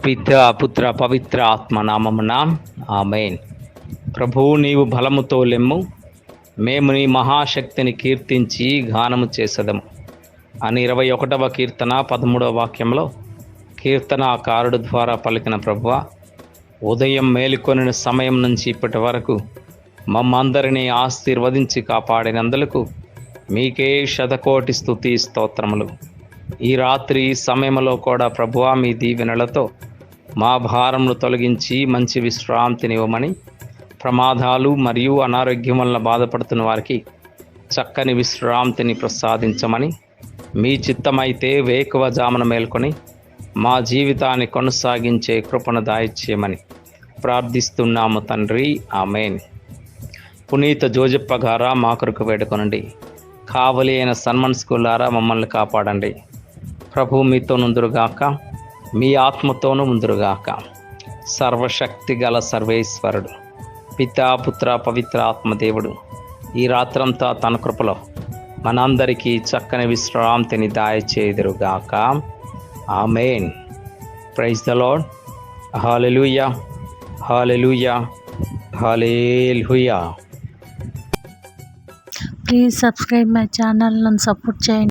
పిత పుత్ర పవిత్ర ఆత్మ నామమున ఆమేన్. ప్రభువు నీవు బలముతో లెమ్ము, మేము నీ మహాశక్తిని కీర్తించి గానము చేసెదము అని 21వ కీర్తన 13వ వాక్యంలో కీర్తనాకారుడు ద్వారా పలికిన ప్రభువా, ఉదయం మేలుకొనిన సమయం నుంచి ఇప్పటి వరకు మమ్మందరినీ ఆశీర్వదించి కాపాడినందులకు మీకే శతకోటి స్తుతి స్తోత్రములు. ఈ రాత్రి సమయంలో కూడా ప్రభువా, మీ దీవెనలతో మా భారమును తొలగించి మంచి విశ్రాంతినివ్వమని, ప్రమాదాలు మరియు అనారోగ్యం వలన బాధపడుతున్న వారికి చక్కని విశ్రాంతిని ప్రసాదించమని, మీ చిత్తమైతే వేకువజామున మేల్కొని మా జీవితాన్ని కొనసాగించే కృపను దాయిచ్చేయమని ప్రార్థిస్తున్నాము తండ్రి, ఆమేన్. పునీత జోజప్ప గారా మా కొరకు వేడుకొనండి. కావలి అయిన సన్మన్ స్కూలారా మమ్మల్ని కాపాడండి. ప్రభు మీతో నుందురుగాక, మీ ఆత్మతోనూ ముందురుగాక. సర్వశక్తి గల సర్వేశ్వరుడు పితా పుత్ర పవిత్ర ఆత్మదేవుడు ఈ రాత్రంతా తన కృపలో మనందరికీ చక్కని విశ్రాంతిని దయచేయుదురుగాక. ఆమేన్. Praise the Lord. హల్లెలూయా, హల్లెలూయా, హల్లెలూయా. ప్లీజ్ సబ్స్క్రైబ్ మై ఛానల్, నన్ను సపోర్ట్ చేయండి.